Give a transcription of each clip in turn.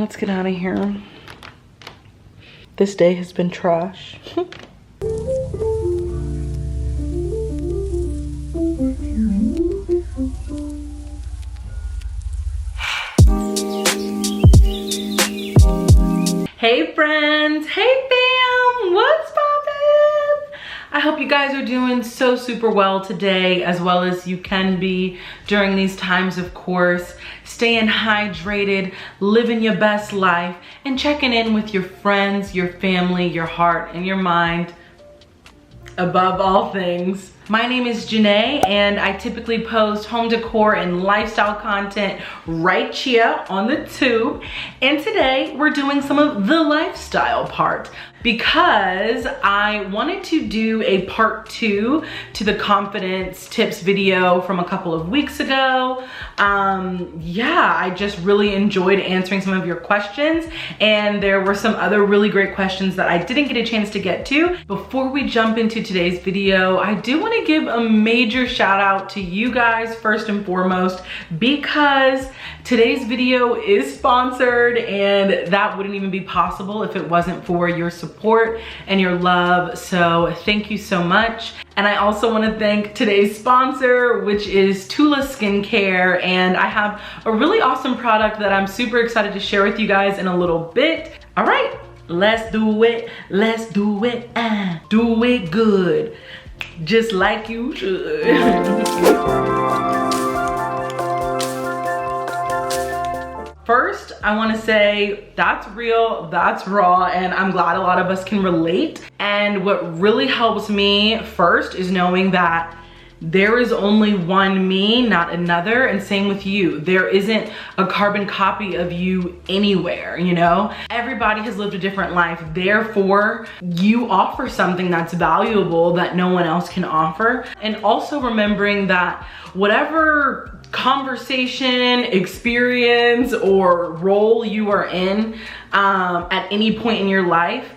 Let's get out of here. This day has been trash. Hey friends, hey fam, what's poppin'? I hope you guys are doing so super well today, as well as you can be during these times, of course. Staying hydrated, living your best life, and checking in with your friends, your family, your heart, and your mind, above all things. My name is Janae, and I typically post home decor and lifestyle content right here on the tube. And today we're doing some of the lifestyle part because I wanted to do a part 2 to the confidence tips video from a couple of weeks ago. Yeah, I just really enjoyed answering some of your questions, and there were some other really great questions that I didn't get a chance to get to. Before we jump into today's video, I do want to give a major shout out to you guys first and foremost, because today's video is sponsored, and that wouldn't even be possible if it wasn't for your support and your love. So thank you so much. And I also want to thank today's sponsor, which is Tula skincare, and I have a really awesome product that I'm super excited to share with you guys in a little bit. All right, let's do it. Let's do it. Do it good, just like you should. First, I want to say that's real, that's raw, and I'm glad a lot of us can relate. And what really helps me first is knowing that there is only one me, not another, and same with you. There isn't a carbon copy of you anywhere, you know? Everybody has lived a different life, therefore you offer something that's valuable that no one else can offer. And also remembering that whatever conversation, experience, or role you are in at any point in your life,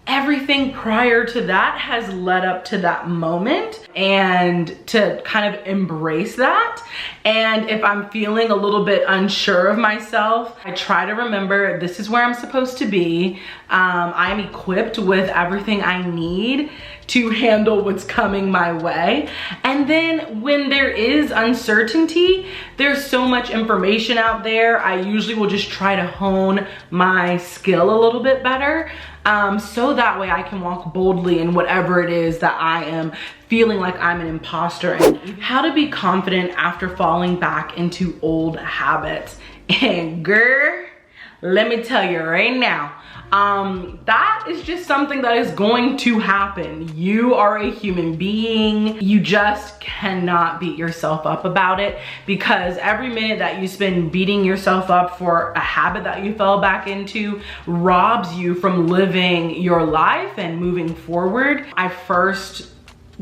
everything prior to that has led up to that moment, and to kind of embrace that. And if I'm feeling a little bit unsure of myself, I try to remember this is where I'm supposed to be. I'm equipped with everything I need to handle what's coming my way. And then when there is uncertainty, there's so much information out there. I usually will just try to hone my skill a little bit better, so that way I can walk boldly in whatever it is that I am feeling like I'm an imposter in. How to be confident after falling back into old habits. And girl, let me tell you right now, that is just something that is going to happen. You are a human being. You just cannot beat yourself up about it, because every minute that you spend beating yourself up for a habit that you fell back into robs you from living your life and moving forward. I first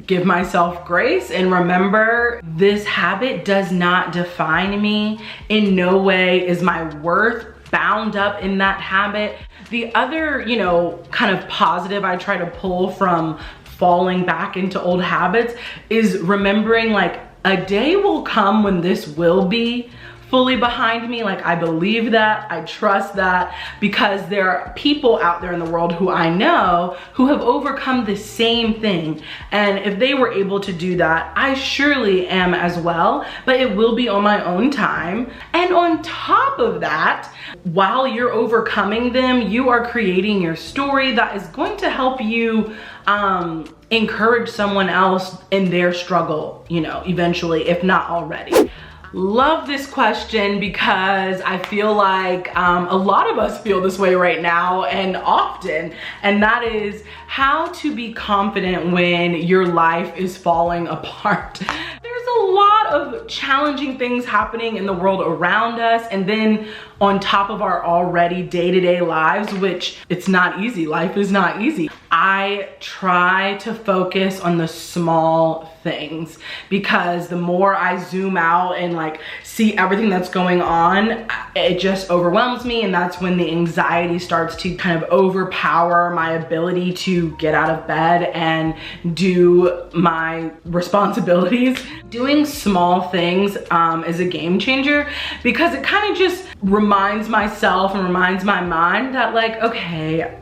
give myself grace and remember this habit does not define me. In no way is my worth bound up in that habit. The other, you know, kind of positive I try to pull from falling back into old habits is remembering, like, a day will come when this will be fully behind me. Like, I believe that, I trust that, because there are people out there in the world who I know who have overcome the same thing. And if they were able to do that, I surely am as well, but it will be on my own time. And on top of that, while you're overcoming them, you are creating your story that is going to help you encourage someone else in their struggle, you know, eventually, if not already. Love this question, because I feel like a lot of us feel this way right now and often, and that is how to be confident when your life is falling apart. There's a lot of challenging things happening in the world around us, and then on top of our already day-to-day lives, which it's not easy. Life is not easy. I try to focus on the small things, because the more I zoom out and like see everything that's going on, it just overwhelms me, and that's when the anxiety starts to kind of overpower my ability to get out of bed and do my responsibilities. Doing small things is a game changer, because it kind of just removes reminds myself and reminds my mind that like, okay,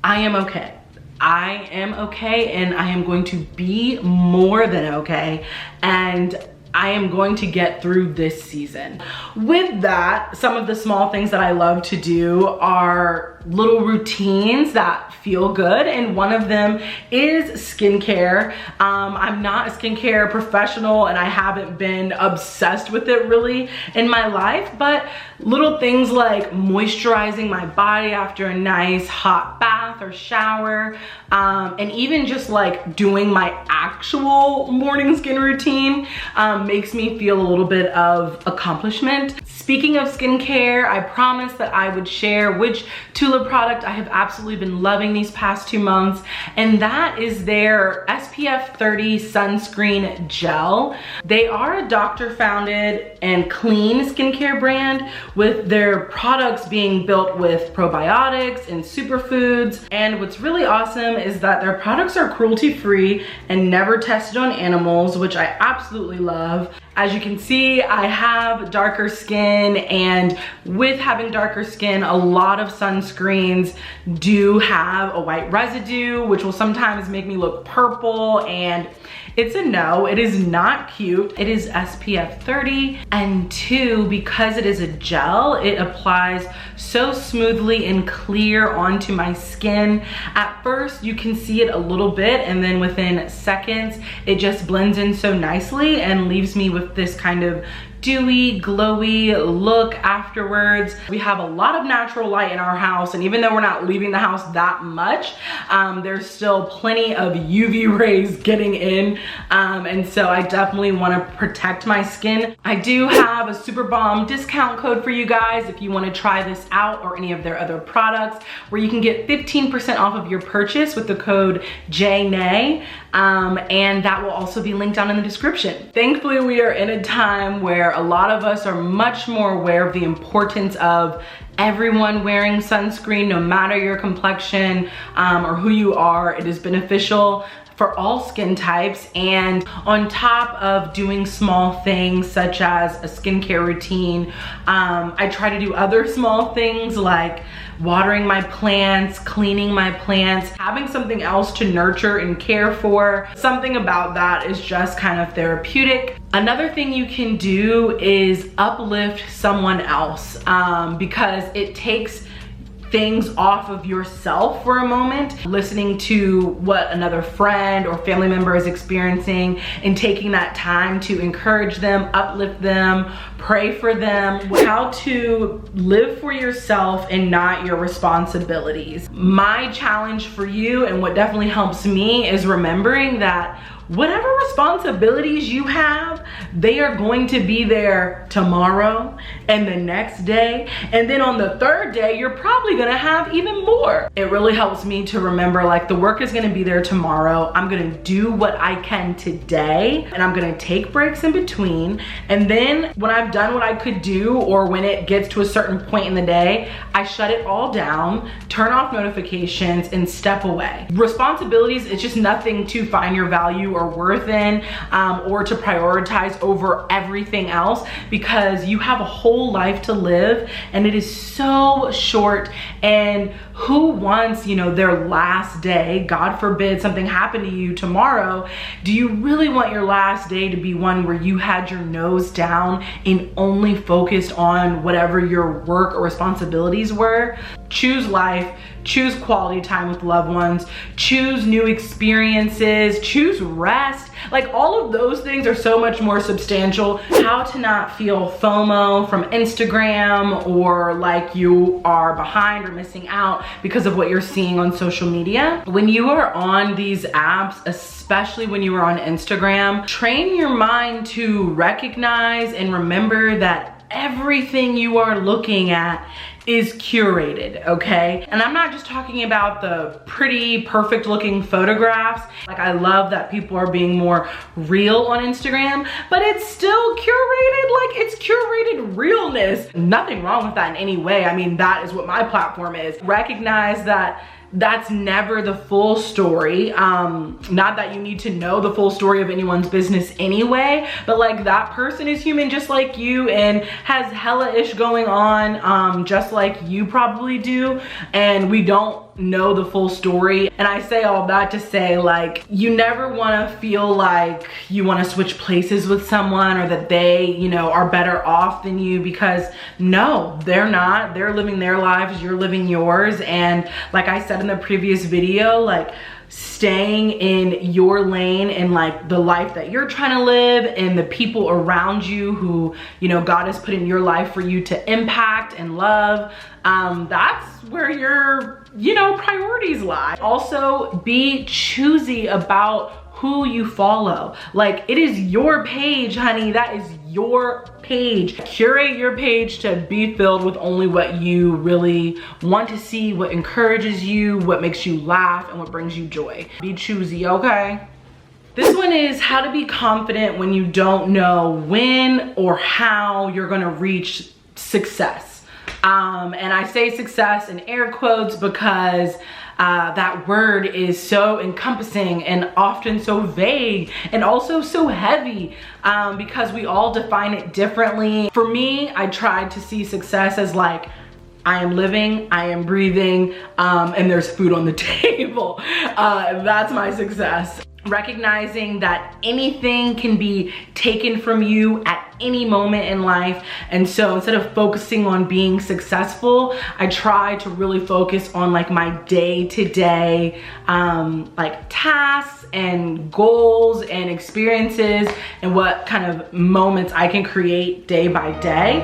I am okay. I am okay, and I am going to be more than okay, and I am going to get through this season. With that, some of the small things that I love to do are little routines that feel good, and one of them is skincare. I'm not a skincare professional, and I haven't been obsessed with it really in my life, but little things like moisturizing my body after a nice hot bath or shower, and even just like doing my actual morning skin routine makes me feel a little bit of accomplishment. Speaking of skincare, I promised that I would share which Tula product I have absolutely been loving these past 2 months, and that is their SPF 30 sunscreen gel. They are a doctor-founded and clean skincare brand, with their products being built with probiotics and superfoods. And what's really awesome is that their products are cruelty-free and never tested on animals, which I absolutely love. As you can see, I have darker skin, and with having darker skin, a lot of sunscreens do have a white residue, which will sometimes make me look purple, and it's a no. It is not cute. It is SPF 30, and 2, because it is a gel, it applies so smoothly and clear onto my skin. At first, you can see it a little bit, and then within seconds, it just blends in so nicely and leaves me with this kind of dewy, glowy look afterwards. We have a lot of natural light in our house, and even though we're not leaving the house that much, there's still plenty of UV rays getting in, and so I definitely want to protect my skin. I do have a super bomb discount code for you guys if you want to try this out or any of their other products, where you can get 15% off of your purchase with the code jnay, and that will also be linked down in the description. Thankfully, we are in a time where a lot of us are much more aware of the importance of everyone wearing sunscreen, no matter your complexion or who you are. It is beneficial for all skin types, and on top of doing small things such as a skincare routine, I try to do other small things like watering my plants, cleaning my plants, having something else to nurture and care for. Something about that is just kind of therapeutic. Another thing you can do is uplift someone else, because it takes things off of yourself for a moment, listening to what another friend or family member is experiencing and taking that time to encourage them, uplift them, pray for them. How to live for yourself and not your responsibilities. My challenge for you, and what definitely helps me, is remembering that whatever responsibilities you have, they are going to be there tomorrow and the next day, and then on the 3rd day you're probably gonna have even more. It really helps me to remember, like, the work is gonna be there tomorrow. I'm gonna do what I can today, and I'm gonna take breaks in between, and then when I've done what I could do, or when it gets to a certain point in the day, I shut it all down, turn off notifications, and step away. Responsibilities, it's just nothing to find your value or worth in, or to prioritize over everything else, because you have a whole life to live, and it is so short. And who wants, you know, their last day, God forbid something happened to you tomorrow, do you really want your last day to be one where you had your nose down and only focused on whatever your work or responsibilities were? Choose life, choose quality time with loved ones, choose new experiences, choose rest. Like, all of those things are so much more substantial. How to not feel FOMO from Instagram, or like you are behind or missing out because of what you're seeing on social media. When you are on these apps, especially when you are on Instagram, train your mind to recognize and remember that everything you are looking at is curated, okay? And I'm not just talking about the pretty, perfect looking photographs. Like, I love that people are being more real on Instagram, but it's still curated. Like, it's curated realness. Nothing wrong with that in any way. I mean, that is what my platform is. Recognize that that's never the full story. Not that you need to know the full story of anyone's business anyway, but like that person is human just like you and has hella ish going on, just like you probably do, and we don't know the full story. And I say all that to say, like, you never want to feel like you want to switch places with someone or that they, you know, are better off than you, because no, they're not. They're living their lives, you're living yours. And like I said in the previous video, like, staying in your lane and like the life that you're trying to live and the people around you who, you know, God has put in your life for you to impact and love, that's where your, you know, priorities lie. Also, be choosy about who you follow. Like, it is your page, honey. That is your page. Curate your page to be filled with only what you really want to see, what encourages you, what makes you laugh, and what brings you joy. Be choosy, okay? This one is how to be confident when you don't know when or how you're gonna reach success. And I say success in air quotes because that word is so encompassing and often so vague and also so heavy, because we all define it differently. For me, I tried to see success as like, I am living, I am breathing, and there's food on the table. That's my success. Recognizing that anything can be taken from you at any moment in life. And so instead of focusing on being successful, I try to really focus on like my day-to-day like tasks and goals and experiences and what kind of moments I can create day by day.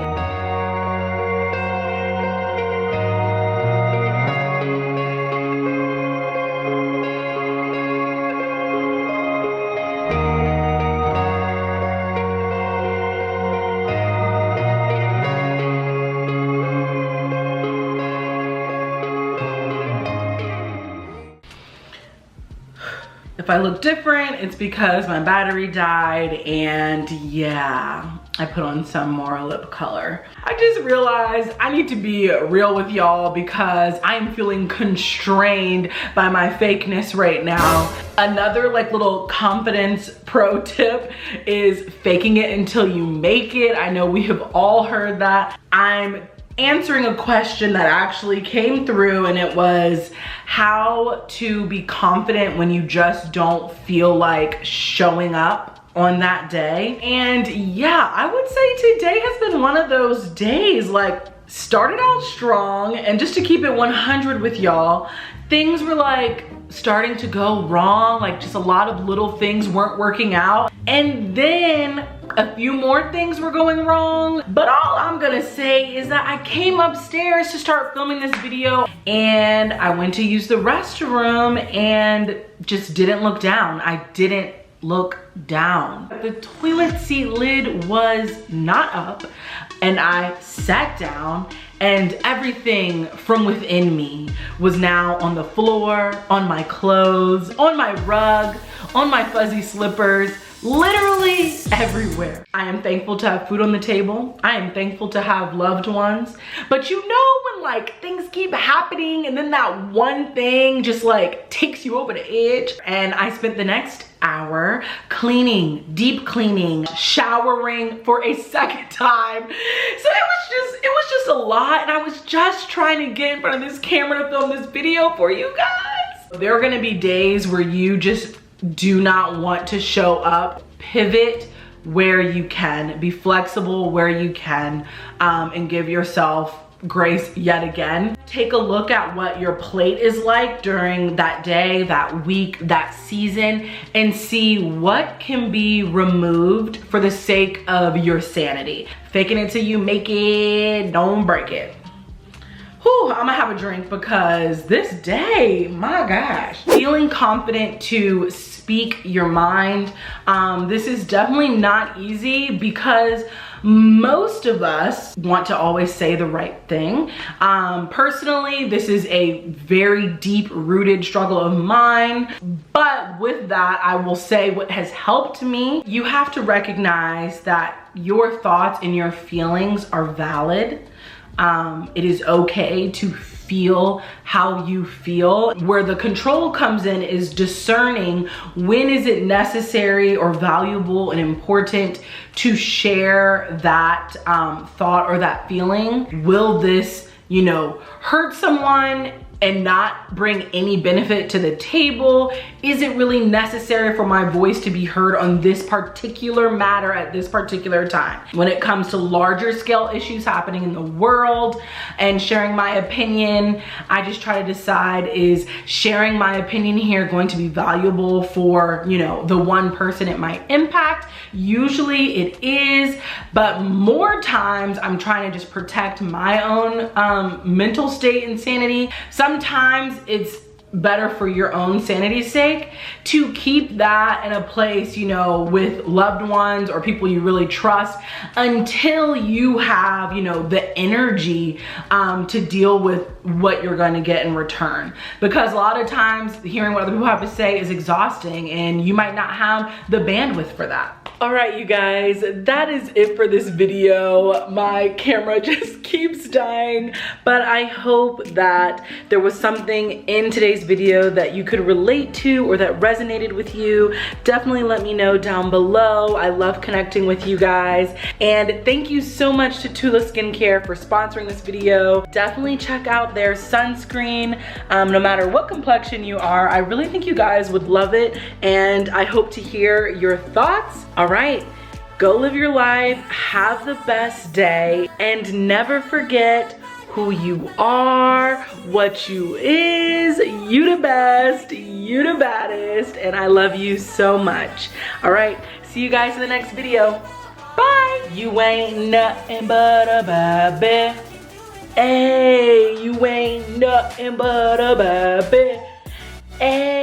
If I look different, it's because my battery died, and yeah, I put on some more lip color. I just realized I need to be real with y'all because I am feeling constrained by my fakeness right now. Another like little confidence pro tip is faking it until you make it. I know we have all heard that. I'm answering a question that actually came through, and it was how to be confident when you just don't feel like showing up on that day. And yeah, I would say today has been one of those days. Like, started out strong, and just to keep it 100 with y'all, things were like starting to go wrong, like just a lot of little things weren't working out, and then a few more things were going wrong. But all I'm gonna say is that I came upstairs to start filming this video, and I went to use the restroom and just didn't look down. I didn't look down. The toilet seat lid was not up, and I sat down, and everything from within me was now on the floor, on my clothes, on my rug, on my fuzzy slippers, literally everywhere. I am thankful to have food on the table. I am thankful to have loved ones. But you know when like things keep happening and then that one thing just like takes you over the edge? And I spent the next hour cleaning, deep cleaning, showering for a second time. So it was just a lot, and I was just trying to get in front of this camera to film this video for you guys. There are gonna be days where you just do not want to show up. Pivot where you can, be flexible where you can, and give yourself grace yet again. Take a look at what your plate is like during that day, that week, that season, and see what can be removed for the sake of your sanity. Faking it till you make it, don't break it. Whew, I'm gonna have a drink because this day, my gosh. Feeling confident to speak your mind. This is definitely not easy because most of us want to always say the right thing. Personally, this is a very deep-rooted struggle of mine. But with that, I will say what has helped me, you have to recognize that your thoughts and your feelings are valid. It is okay to feel how you feel. Where the control comes in is discerning when is it necessary or valuable and important to share that thought or that feeling. Will this, you know, hurt someone and not bring any benefit to the table? Is it really necessary for my voice to be heard on this particular matter at this particular time? When it comes to larger scale issues happening in the world and sharing my opinion, I just try to decide, is sharing my opinion here going to be valuable for, you know, the one person it might impact? Usually it is, but more times I'm trying to just protect my own mental state and sanity. Sometimes it's better for your own sanity's sake to keep that in a place, you know, with loved ones or people you really trust until you have, you know, the energy to deal with what you're going to get in return. Because a lot of times hearing what other people have to say is exhausting and you might not have the bandwidth for that. All right, you guys, that is it for this video. My camera just keeps dying, but I hope that there was something in today's video that you could relate to or that resonated with you. Definitely let me know down below. I love connecting with you guys. And thank you so much to Tula Skincare for sponsoring this video. Definitely check out their sunscreen. No matter what complexion you are, I really think you guys would love it. And I hope to hear your thoughts. All right, go live your life, have the best day, and never forget who you are, what you is, you the best, you the baddest, and I love you so much. All right, see you guys in the next video. Bye. You ain't nothing but a baby. Hey, you ain't nothing but a baby. Hey.